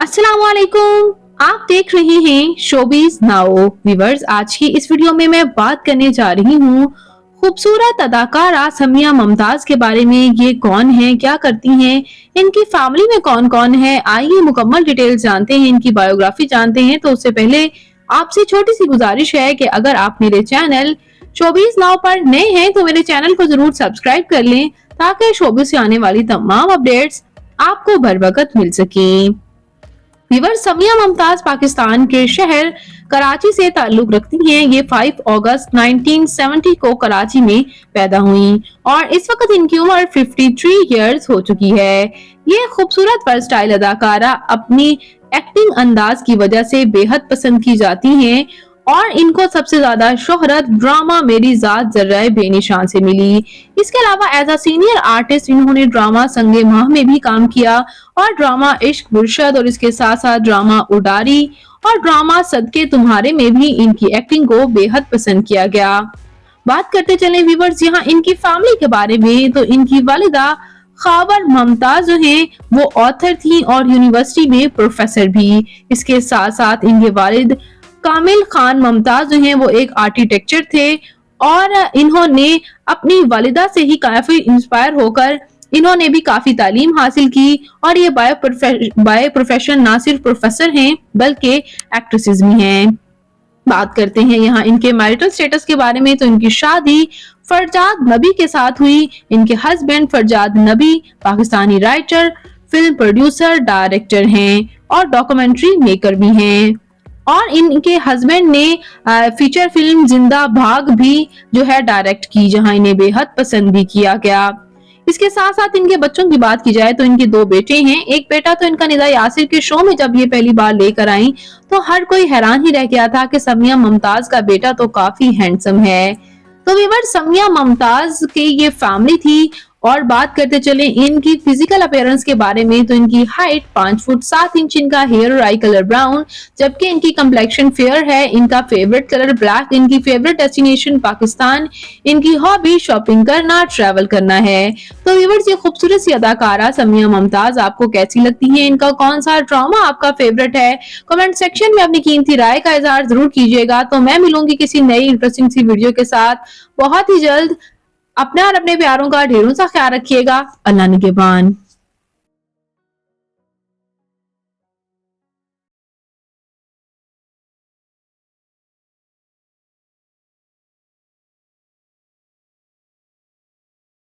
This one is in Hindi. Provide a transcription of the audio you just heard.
अस्सलाम वालेकुम। आप देख रहे हैं शोबिज नाउ। व्यूअर्स, आज की इस वीडियो में मैं बात करने जा रही हूँ खूबसूरत अदाकारा समिया मुमताज के बारे में। ये कौन है, क्या करती हैं, इनकी फैमिली में कौन कौन है, आइए मुकम्मल डिटेल्स जानते हैं, इनकी बायोग्राफी जानते हैं। तो उससे पहले आपसे छोटी सी गुजारिश है कि अगर आप मेरे चैनल शोबिज नाउ पर नए हैं तो मेरे चैनल को जरूर सब्सक्राइब कर लें ताकि शोबिज से आने वाली तमाम अपडेट्स आपको बर वक्त मिल सके। व्यूअर, समिया मुमताज पाकिस्तान के शहर कराची से ताल्लुक रखती हैं। ये 5 अगस्त 1970 को कराची में पैदा हुई और इस वक्त इनकी उम्र 53 इयर्स हो चुकी है। ये खूबसूरत वर्सटाइल अदाकारा अपनी एक्टिंग अंदाज की वजह से बेहद पसंद की जाती हैं और इनको सबसे ज्यादा शोहरत ड्रामा मेरी जात जर्राए बेनिशान से मिली। इसके अलावा एज अ सीनियर आर्टिस्ट इन्होंने ड्रामा संगे माह में भी काम किया और ड्रामा इश्क बुरशद और इसके साथ साथ ड्रामा उडारी और ड्रामा सदके तुम्हारे में भी इनकी एक्टिंग को बेहद पसंद किया गया। बात करते चले व्यूअर्स यहाँ इनकी फैमिली के बारे में, तो इनकी वालिदा खावर मुमताज जो है वो ऑथर थी और यूनिवर्सिटी में प्रोफेसर भी। इसके साथ साथ इनके वालिद कामिल खान मुमताज जो हैं वो एक आर्किटेक्चर थे और इन्होंने अपनी वालिदा से ही काफी इंस्पायर होकर इन्होंने भी काफी तालीम हासिल की और ये बाय प्रोफेशन ना सिर्फ प्रोफेसर हैं बल्कि एक्ट्रेसेस भी हैं। बात करते हैं यहाँ इनके मैरिटल स्टेटस के बारे में, तो इनकी शादी फरजाद नबी के साथ हुई। इनके हस्बैंड फरजाद नबी Pakistani writer, film producer, director हैं और डॉक्यूमेंट्री मेकर भी हैं और इनके हस्बैंड ने फीचर फिल्म जिंदा भाग भी जो है डायरेक्ट की, जहां इन्हें बेहद पसंद भी किया गया। इसके साथ साथ इनके बच्चों की बात की जाए तो इनके 2 बेटे हैं। एक बेटा तो इनका निदा यासिर के शो में जब ये पहली बार लेकर आई तो हर कोई हैरान ही रह गया था कि समिया मुमताज का बेटा तो काफी हैंडसम है। तो व्यूअर, समिया मुमताज की ये फैमिली थी। और बात करते चले इनकी फिजिकल अपीयरेंस के बारे में, तो इनकी हाइट 5 फुट 7 इंच, इनका हेयर और आई कलर ब्राउन, जबकि इनकी कम्प्लेक्शन फेयर है। इनका फेवरेट कलर ब्लैक, इनकी फेवरेट डेस्टिनेशन पाकिस्तान, इनकी हॉबी शॉपिंग करना, ट्रैवल करना है। तो व्यूअर्स, ये खूबसूरत सी अदाकारा समिया मुमताज आपको कैसी लगती है, इनका कौन सा ड्रामा आपका फेवरेट है, कमेंट सेक्शन में अपनी कीमती राय का इजहार जरूर कीजिएगा। तो मैं मिलूंगी किसी नई इंटरेस्टिंग सी वीडियो के साथ बहुत ही जल्द। अपना और अपने प्यारों का ढेरों सा ख्याल रखिएगा। अल्लाह निगहबान।